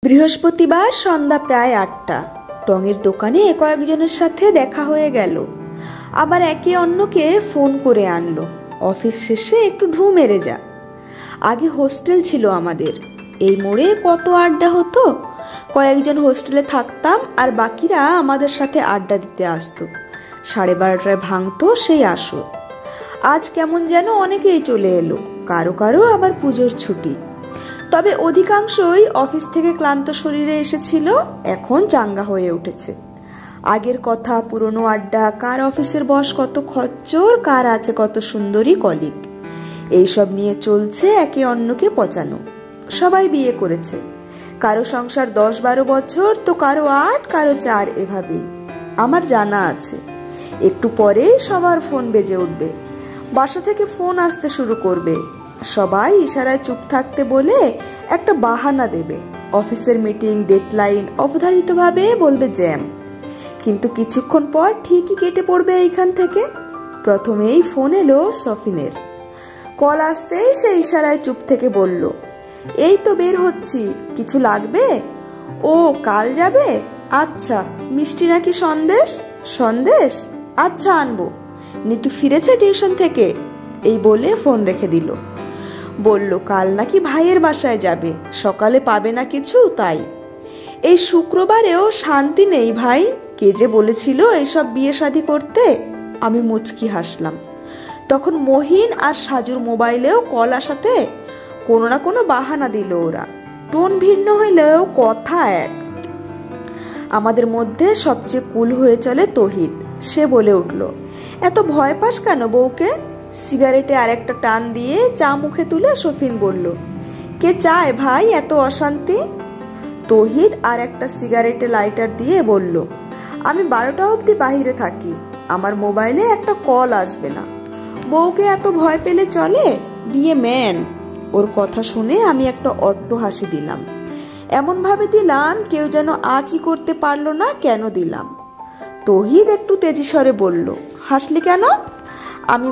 বৃহস্পতিবার সন্ধ্যা প্রায় ৮টা। টঙের দোকানে কয়েকজনের সাথে দেখা হয়ে গেল, আবার একে অন্যকে ফোন করে আনলো। অফিস শেষে একটু ঢু মেরে যা। আগে হোস্টেল ছিল আমাদের, এই মোড়ে কত আড্ডা হতো। কয়েকজন হোস্টেলে থাকতাম আর বাকিরা আমাদের সাথে আড্ডা দিতে আসতো। 12:30টায় ভাঙতো সেই আসর। আজ কেমন যেন অনেকেই চলে এলো, কারো কারো আবার পুজোর ছুটি। তবে অধিকাংশই অফিস থেকে ক্লান্ত শরীরে এসেছিল, এখন চাঙ্গা হয়ে উঠেছে। আগের কথা, পুরনো আড্ডা, কার অফিসের বস কত খচ্চর, কার আছে কত সুন্দরী কলিগ, এইসব নিয়ে চলছে একে অন্যকে পচানো। সবাই বিয়ে করেছে, কারো সংসার 10-12 বছর, তো কারো 8, কারো 4, এভাবেই আমার জানা আছে। একটু পরেই সবার ফোন বেজে উঠবে, বাসা থেকে ফোন আসতে শুরু করবে। সবাই ইশারায় চুপ থাকতে বলে একটা বাহানা দেবে। অফিসের মিটিং, ডেডলাইন, অবধারিতভাবে বলবে জ্যাম। কিন্তু কিছুক্ষণ পর ঠিকই কেটে পড়বে এইখান থেকে। প্রথমেই ফোন এলো সফিনের। কল আসতেই সে ইশারায় চুপ থেকে বলল, এই তো বের হচ্ছি, কিছু লাগবে? ও কাল যাবে? আচ্ছা। মিষ্টি নাকি সন্দেশ? সন্দেশ, আচ্ছা আনবো। নিতু ফিরেছে টিউশন থেকে? এই বলে ফোন রেখে দিল। বলল কাল নাকি ভাইয়ের বাসায় যাবে, সকালে পাবে না কিছু, তাই। এই শুক্রবারেও শান্তি নেই ভাই। কে যে বলেছিল এইসব বিয়ে শাদী করতে? আমি মুচকি হাসলাম। তখন মহিন আর সাজুর মোবাইলেও কল আসাতে কোনো না কোনো বাহানা দিল ওরা। টোন ভিন্ন হইলেও কথা এক। আমাদের মধ্যে সবচেয়ে কুল হয়ে চলে তহিদ। সে বলে উঠল, এত ভয় পাস কেন বউকে? সিগারেটে আর একটা টান দিয়ে চা মুখে তুলে সফিন বলল, কে চায় ভাই এত অশান্তি? তহিদ আর একটা সিগারেটে লাইটার দিয়ে বলল, আমি 12টা অবধি বাহিরে থাকি, আমার মোবাইলে একটা কল আসবে না। বউকে এত ভয় পেলে চলে? বিয়ে ম্যান। ওর কথা শুনে আমি একটা অট্ট হাসি দিলাম, এমন ভাবে দিলাম কেউ যেন আঁচই করতে পারলো না কেন দিলাম। তহিদ একটু তেজি স্বরে বলল, হাসলি কেন? আমি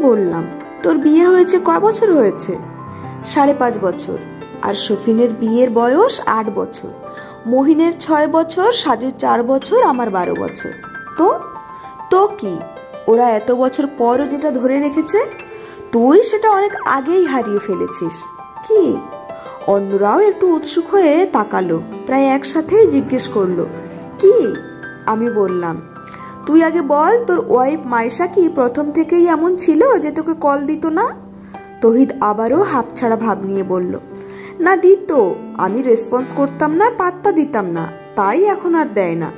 বললাম তোর বিয়ে হয়েছে কয় বছর হয়েছে? 5.5 বছর। আর সফিনের বিয়ের বয়স 8 বছর, মহিনের 6 বছর, সাজুর 4 বছর, আমার 12 বছর। তো কি, ওরা এত বছর পরও যেটা ধরে রেখেছে, তুই সেটা অনেক আগেই হারিয়ে ফেলেছিস। কি? অন্যরাও একটু উৎসুক হয়ে তাকালো, প্রায় একসাথেই জিজ্ঞেস করলো, কি? আমি বললাম, তুই আগে বল, তোর ওয়াইফ মাইশা কি প্রথম থেকেই এমন ছিল যে তোকে কল দিত না? তহিদ আবারও হাফছাড়া ভাব নিয়ে বলল, না দিত, আমি রেসপন্স করতাম না, পাত্তা দিতাম না, তাই এখন আর দেয় না।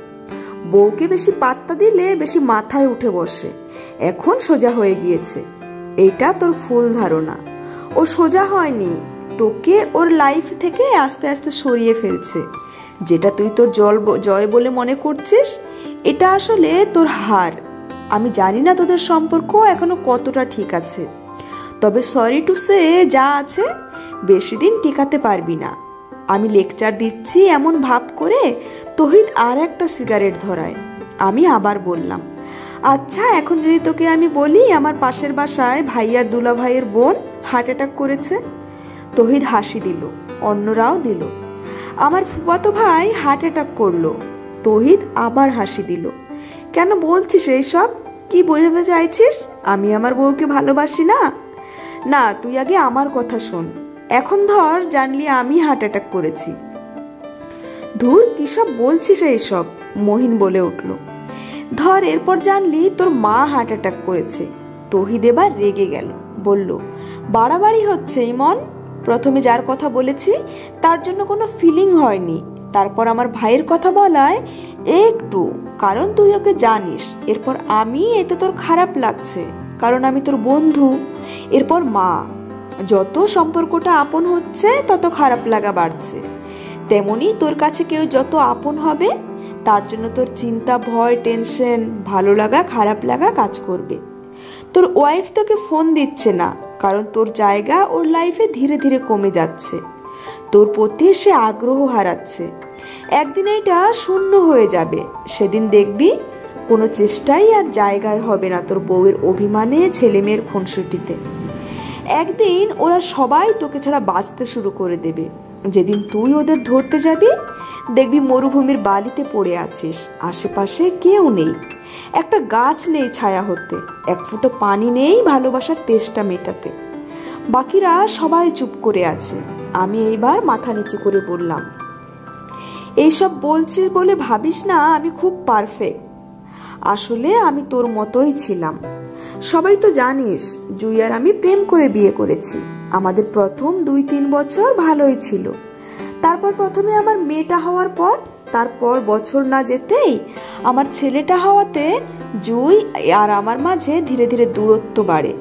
বউকে বেশি পাত্তা দিলে বেশি মাথায় উঠে বসে, এখন সোজা হয়ে গিয়েছে। এইটা তোর ফুল ধারণা। ও সোজা হয়নি, তোকে ওর লাইফ থেকে আস্তে আস্তে সরিয়ে ফেলছে। যেটা তুই তোর জয় বলে মনে করছিস, এটা আসলে তোর হার। আমি জানি না তোদের সম্পর্ক এখনো কতটা ঠিক আছে, তবে সরি টু সে যা আছে বেশি দিন টিকাতে পারবি না। আমি লেকচার দিচ্ছি এমন ভাব করে তহিদ আর একটা সিগারেট ধরায়। আমি আবার বললাম, আচ্ছা এখন যদি তোকে আমি বলি আমার পাশের বাসায় ভাইয়ার দুলা ভাইয়ের বোন হার্ট অ্যাটাক করেছে? তহিদ হাসি দিল, অন্যরাও দিল। আমার ফুফাতো ভাই হার্ট অ্যাটাক করলো। তহিদ আবার হাসি দিল। কেন বলছিস এইসব? কি বোঝাতে চাইছিস? আমি আমার বউকে ভালোবাসি না? না, তুই আগে আমার কথা শোন। এখন ধর জানলি আমি হার্ট অ্যাটাক করেছি। ধুর, কি সব বলছিস এইসব? মহিন বলে উঠল। ধর এরপর জানলি তোর মা হার্ট অ্যাটাক করেছে। তহিদ এবার রেগে গেল, বলল, বাড়াবাড়ি হচ্ছে ইমন। প্রথমে যার কথা বলেছি তার জন্য কোনো ফিলিং হয়নি, তারপর আমার ভাইয়ের কথা বলায় একটু, কারণ তুই ওকে জানিস। এরপর আমি, এতে তোর খারাপ লাগছে কারণ আমি তোর বন্ধু। এরপর মা, যত সম্পর্কটা আপন হচ্ছে তত খারাপ লাগা বাড়ছে। তেমনি তোর কাছে কেউ যত আপন হবে তার জন্য তোর চিন্তা, ভয়, টেনশন, ভালো লাগা, খারাপ লাগা কাজ করবে। তোর ওয়াইফ তোকে ফোন দিচ্ছে না কারণ তোর জায়গা ওর লাইফে ধীরে ধীরে কমে যাচ্ছে, তোর প্রতি সে আগ্রহ হারাচ্ছে। একদিন এটা শূন্য হয়ে যাবে, সেদিন দেখবি কোনো চেষ্টাই আর জায়গায় হবে না তোর বউয়ের অভিমানে, ছেলে মেয়ের খুনসুটিতে। একদিন ওরা সবাই তোকে ছাড়া বাঁচতে শুরু করে দেবে। যেদিন তুই ওদের ধরতে যাবি দেখবি মরুভূমির বালিতে পড়ে আছিস, আশেপাশে কেউ নেই, একটা গাছ নেই ছায়া হতে, এক ফুটো পানি নেই ভালোবাসার তেষ্টা মেটাতে। বাকিরা সবাই চুপ করে আছে। আমি এইবার মাথা নিচু করে বললাম, এইসব বলছিস বলে ভাবিস না আমি খুব পারফেক্ট। আসলে আমি তোর মতোই ছিলাম। সবাই তো জানিস জুই আর আমি প্রেম করে বিয়ে করেছি। আমাদের প্রথম 2-3 বছর ভালোই ছিল। তারপর প্রথমে আমার মেয়েটা হওয়ার পর, তারপর বছর না যেতেই আমার ছেলেটা হওয়াতে জুই আর আমার মাঝে ধীরে ধীরে দূরত্ব বাড়ে।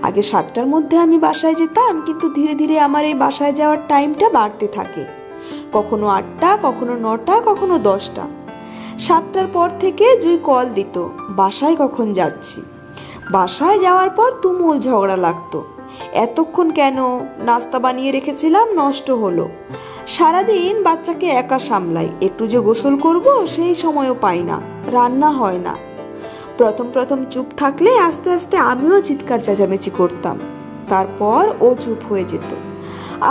আগে 7টার মধ্যে আমি বাসায় যেতাম, কিন্তু ধীরে ধীরে আমার এই বাসায় যাওয়ার টাইমটা বাড়তে থাকে। কখনো 8টা, কখনো 9টা, কখনো 10টা। 7টার পর থেকে জুই কল দিত, বাসায় কখন যাচ্ছি। বাসায় যাওয়ার পর তুমুল ঝগড়া লাগতো। এতক্ষণ কেন, নাস্তা বানিয়ে রেখেছিলাম নষ্ট হলো। সারাদিন বাচ্চাকে একা সামলাই, একটু যে গোসল করব সেই সময়ও পাই না, রান্না হয় না। প্রথম প্রথম চুপ থাকলে আস্তে আস্তে আমিও চিৎকার চেঁচামেচি করতাম। তারপর ও চুপ হয়ে যেত।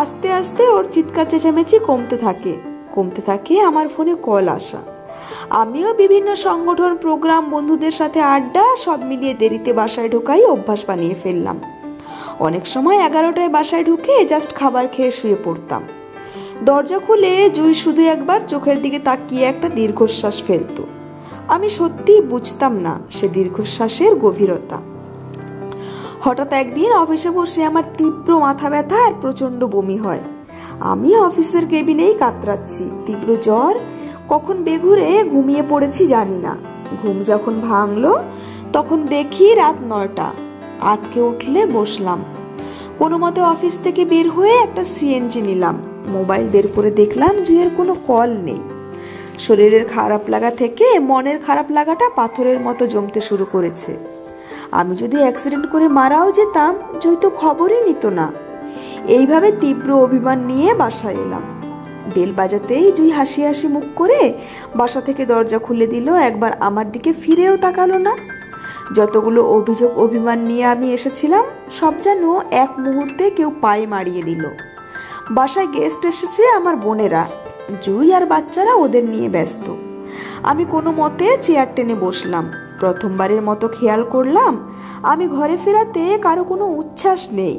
আস্তে আস্তে ওর চিৎকার চেঁচামেচি কমতে থাকে আমার ফোনে কল আসা। আমিও বিভিন্ন সংগঠন, প্রোগ্রাম, বন্ধুদের সাথে আড্ডা সব মিলিয়ে দেরিতে বাসায় ঢোকাই অভ্যাস বানিয়ে ফেললাম। অনেক সময় 11টায় বাসায় ঢুকে জাস্ট খাবার খেয়ে শুয়ে পড়তাম। দরজা খুলে জুই শুধু একবার চোখের দিকে তাকিয়ে একটা দীর্ঘশ্বাস ফেলতো। আমি সত্যিই বুঝতাম না সে দীর্ঘশ্বাসের গভীরতা। হঠাৎ একদিন অফিসে বসে আমার তীব্র মাথা ব্যথা আর প্রচন্ড বমি হয়। আমি অফিসের কেবিনেই কাতরাচ্ছি, তীব্র জ্বর, কখন বেঘুরে ঘুমিয়ে পড়েছি জানি না। ঘুম যখন ভাঙলো তখন দেখি রাত 9টা। আঁতকে উঠলে বসলাম। কোনো মতে অফিস থেকে বের হয়ে একটা সিএনজি নিলাম। মোবাইল বের করে দেখলাম জুইয়ের কোনো কল নেই। শরীরের খারাপ লাগা থেকে মনের খারাপ লাগাটা পাথরের মতো জমতে শুরু করেছে। আমি যদি অ্যাক্সিডেন্ট করে মারাও যেতাম, জুই তো খবরই নিত না। এইভাবে তীব্র অভিমান নিয়ে বাসায় এলাম। বেল বাজাতেই জুই হাসি হাসি মুখ করে বাসা থেকে দরজা খুলে দিল। একবার আমার দিকে ফিরেও তাকালো না। যতগুলো অভিযোগ অভিমান নিয়ে আমি এসেছিলাম সব যেন এক মুহূর্তে কেউ পায়ে মারিয়ে দিল। বাসায় গেস্ট এসেছে আমার বোনেরা, জুই আর বাচ্চারা ওদের নিয়ে ব্যস্ত। আমি কোনো মতে চেয়ার টেনে বসলাম। প্রথমবারের মতো খেয়াল করলাম আমি ঘরে ফেরাতে কারো কোনো উচ্ছ্বাস নেই।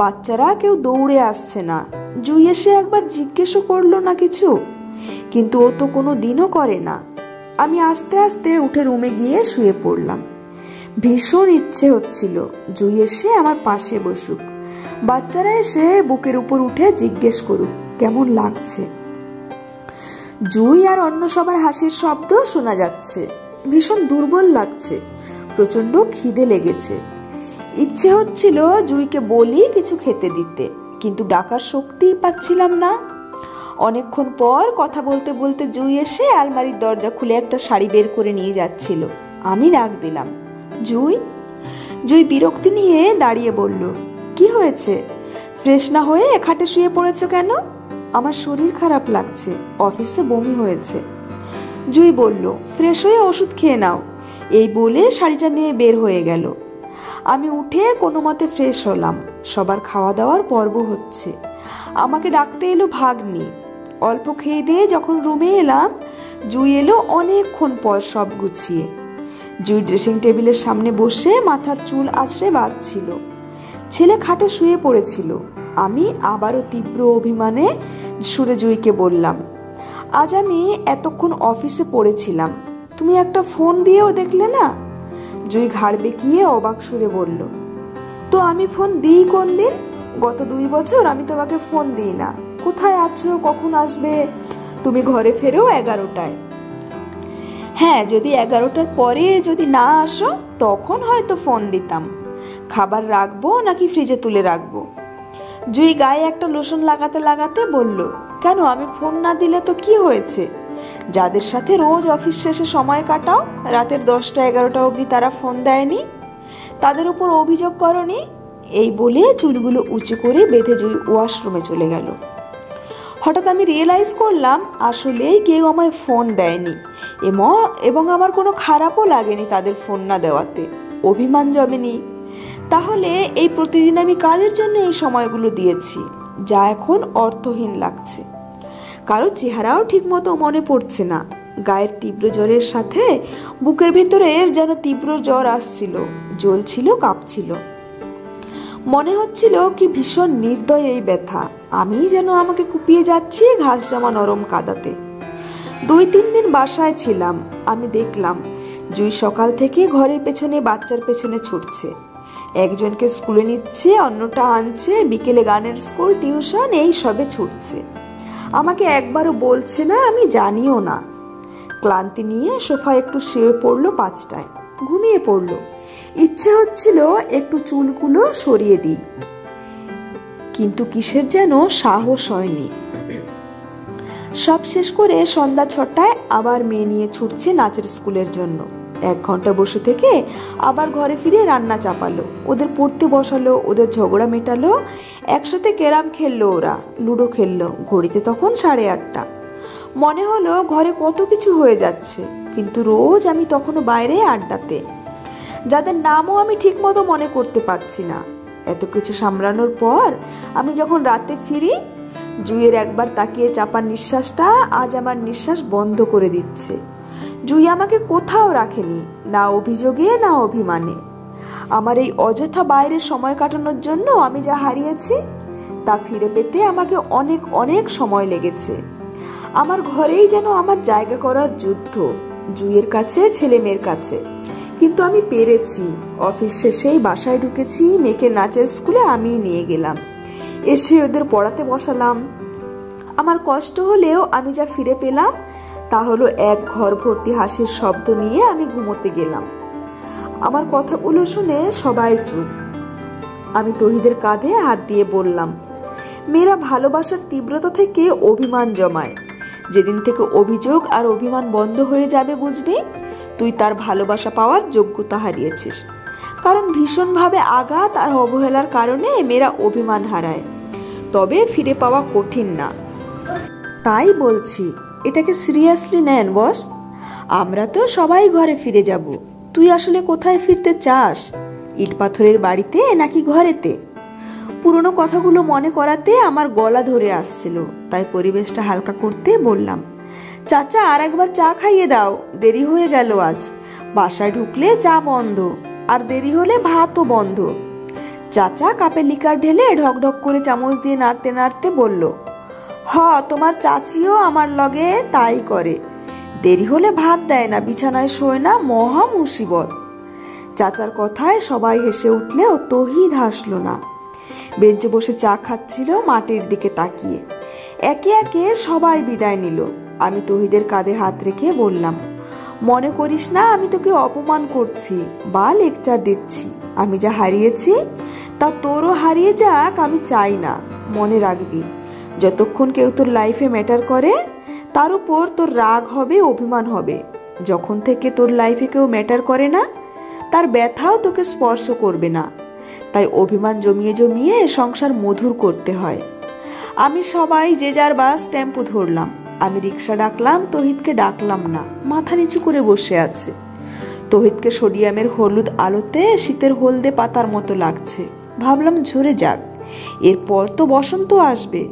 বাচ্চারা কেউ দৌড়ে আসছে না। জুই এসে একবার জিজ্ঞেসও করলো না কিছু, কিন্তু ও তো কোনো দিনও করে না। আমি আস্তে আস্তে উঠে রুমে গিয়ে শুয়ে পড়লাম। ভীষণ ইচ্ছে হচ্ছিল জুই এসে আমার পাশে বসুক, বাচ্চারা এসে বুকের উপর উঠে জিজ্ঞেস করুক কেমন লাগছে। জুই আর অন্য সবার হাসির শব্দ শোনা যাচ্ছে। ভীষণ দুর্বল লাগছে, প্রচন্ড খিদে লেগেছে। ইচ্ছে হচ্ছিল জুইকে বলি কিছু খেতে দিতে, কিন্তু ডাকার শক্তিই পাচ্ছিলাম না। অনেকক্ষণ পর কথা বলতে বলতে জুই এসে আলমারির দরজা খুলে একটা শাড়ি বের করে নিয়ে যাচ্ছিল। আমি ডাক দিলাম, জুই। জুই বিরক্তি নিয়ে দাঁড়িয়ে বলল, কি হয়েছে? ফ্রেশ না হয়ে খাটে শুয়ে পড়েছ কেন? আমার শরীর খারাপ লাগছে, অফিসে বমি হয়েছে। জুই বলল, ফ্রেশ হয়ে ওষুধ খেয়ে নাও। এই বলে শাড়িটা নিয়ে বের হয়ে গেল। আমি উঠে কোনো মতে ফ্রেশ হলাম। সবার খাওয়া দাওয়ার পর্ব হচ্ছে। আমাকে ডাকতে এলো ভাগ্নি। অল্প খেয়ে দিয়ে যখন রুমে এলাম, জুই এলো অনেকক্ষণ পর সব গুছিয়ে। জুই ড্রেসিং টেবিলের সামনে বসে মাথার চুল আঁচড়ে বাঁধছিল। ছেলে খাটে শুয়ে পড়েছিল। আমি আবারও তীব্র অভিমানে সুরে জুইকে বললাম, আজ আমি এতক্ষণ অফিসে পড়েছিলাম, তুমি একটা ফোন দিয়েও দেখলে না? জুই ঘাড় বেঁকিয়ে অবাক সুরে বলল, তো আমি ফোন দিই কোন দিন? গত 2 বছর আমি তোমাকে ফোন দিই না। কোথায় আছো, কখন আসবে? তুমি ঘরে ফেরো 11টায়। হ্যাঁ, যদি 11টার পরে যদি না আসো তখন হয়তো ফোন দিতাম। খাবার রাখবো নাকি ফ্রিজে তুলে রাখবো? জুই গায়ে একটা লোশন লাগাতে লাগাতে বলল, কেন, আমি ফোন না দিলে তো কি হয়েছে? যাদের সাথে রোজ অফিস শেষে সময় কাটাও, রাতের 10টা 11টা অবধি তারা ফোন দেয়নি, তাদের উপর অভিযোগ করনি? এই বলে চুলগুলো উঁচু করে বেঁধে জুই ওয়াশরুমে চলে গেল। হঠাৎ আমি রিয়েলাইজ করলাম আসলেই কেউ আমায় ফোন দেয়নি, এবং আমার কোনো খারাপও লাগেনি তাদের ফোন না দেওয়াতে, অভিমান জমেনি। তাহলে এই প্রতিদিন আমি কাদের জন্য এই সময়গুলো দিয়েছি? যা এখন অর্থহীন লাগছে। কারো চেহারাও ঠিক মতো মনে পড়ছে না। গায়ের তীব্র জ্বরের সাথে বুকের ভেতরে যেন তীব্র জ্বর আসছিল, জ্বলছিল, কাঁপছিল। মনে হচ্ছিল কি ভীষণ নির্দয় এই ব্যথা, আমি যেন আমাকে কুপিয়ে যাচ্ছি ঘাস জমা নরম কাদাতে। 2-3 দিন বাসায় ছিলাম। আমি দেখলাম জুই সকাল থেকে ঘরের পেছনে বাচ্চার পেছনে ছুটছে। একজনকে স্কুলে নিচ্ছে, অন্যটা আনছে, বিকেলে গানের স্কুল, টিউশন, এই সবে ছুটছে। আমাকে একবারও বলছে না, আমি জানিও না। ক্লান্তি নিয়ে সোফায় একটু শুয়ে পড়লো, 5টায় ঘুমিয়ে পড়লো। ইচ্ছে হচ্ছিল একটু চুলগুলো সরিয়ে দিই, কিন্তু কিসের যেন সাহস হয়নি। সব শেষ করে সন্ধ্যা 6টায় আবার মেয়ে নিয়ে ছুটছে নাচের স্কুলের জন্য। 1 ঘন্টা বসে থেকে আবার ঘরে ফিরে রান্না চাপালো, ওদের পড়তে বসালো, ওদের ঝগড়া মেটালো, একসাথে ক্যারাম খেললো, ওরা লুডো খেললো। ঘড়িতে তখন 8:30। মনে হলো ঘরে কত কিছু হয়ে যাচ্ছে, কিন্তু রোজ আমি তখনও বাইরে আড্ডাতে, যাদের নামও আমি ঠিক মতো মনে করতে পারছি না। এত কিছু সামলানোর পর আমি যখন রাতে ফিরি, জুইয়ের একবার তাকিয়ে চাপা নিঃশ্বাসটা আজ আমার নিঃশ্বাস বন্ধ করে দিচ্ছে। জুই আমাকে কোথাও রাখেনি, না অভিযোগে না অভিমানে। আমার এই অযথা বাইরে সময় কাটানোর জন্য আমি যা হারিয়েছি তা ফিরে পেতে আমাকে অনেক অনেক সময় লেগেছে। আমার ঘরেই যেন আমার জায়গা করার যুদ্ধ, জুইয়ের কাছে, ছেলে মেয়ের কাছে। কিন্তু আমি পেরেছি। অফিস শেষেই বাসায় ঢুকেছি, মেয়েকে নাচের স্কুলে আমিই নিয়ে গেলাম, এসে ওদের পড়াতে বসালাম। আমার কষ্ট হলেও আমি যা ফিরে পেলাম তা হলো এক ঘর ভর্তি হাসির শব্দ নিয়ে আমি ঘুমোতে গেলাম। আমার কথাগুলো শুনে সবাই চুপ। আমি তহিদের কাঁধে হাত দিয়ে বললাম, মেয়েরা ভালোবাসার তীব্রতা থেকে অভিমান জমায়। যেদিন থেকে অভিযোগ আর অভিমান বন্ধ হয়ে যাবে, বুঝবি তুই তার ভালোবাসা পাওয়ার যোগ্যতা হারিয়েছিস। কারণ ভীষণভাবে আঘাত আর অবহেলার কারণে মেয়েরা অভিমান হারায়, তবে ফিরে পাওয়া কঠিন না। তাই বলছি, এটাকে সিরিয়াসলি নেন বস। আমরা তো সবাই ঘরে ফিরে যাব। তুই আসলে কোথায় ফিরতে চাস? ইট পাথরের বাড়িতে নাকি ঘরেতে? পুরনো কথাগুলো মনে করাতে আমার গলা ধরে আসছিল, তাই পরিবেশটা হালকা করতে বললাম, চাচা আর একবার চা খাইয়ে দাও, দেরি হয়ে গেল আজ। বাসায় ঢুকলে চা বন্ধ, আর দেরি হলে ভাতও বন্ধ। চাচা কাপে লিকার ঢেলে ঢকঢক করে চামচ দিয়ে নাড়তে নাড়তে বলল, তোমার চাচিও আমার লগে তাই করে, দেরি হলে ভাত দেয় না, বিছানায় শোয় না, মহা মুসিবত। চাচার কথায় সবাই হেসে উঠলেও তহিদ হাসলো না। বেঞ্চে বসে চা খাচ্ছিল মাটির দিকে তাকিয়ে। একে একে সবাই বিদায় নিল। আমি তহিদের কাঁধে হাত রেখে বললাম, মনে করিস না আমি তোকে অপমান করছি বা লেকচার দিচ্ছি। আমি যা হারিয়েছি তা তোরও হারিয়ে যাক আমি চাই না। মনে রাখবি, যতক্ষণ কেউ তোর লাইফে ম্যাটার করে তার উপর তোর রাগ হবে, অভিমান হবে। যখন থেকে তোর লাইফে কেউ ম্যাটার করে না, তার ব্যথাও তোকে স্পর্শ করবে না। তাই অভিমান জমিয়ে জমিয়ে সংসার মধুর করতে হয়। আমি সবাই যে যার বাস টেম্পো ধরলাম। আমি রিক্সা ডাকলাম, তহিদকে ডাকলাম না, মাথা নিচু করে বসে আছে। তহিদকে সোডিয়ামের হলুদ আলোতে শীতের হলদে পাতার মতো লাগছে। ভাবলাম ঝরে যাক, এরপর তো বসন্ত আসবে।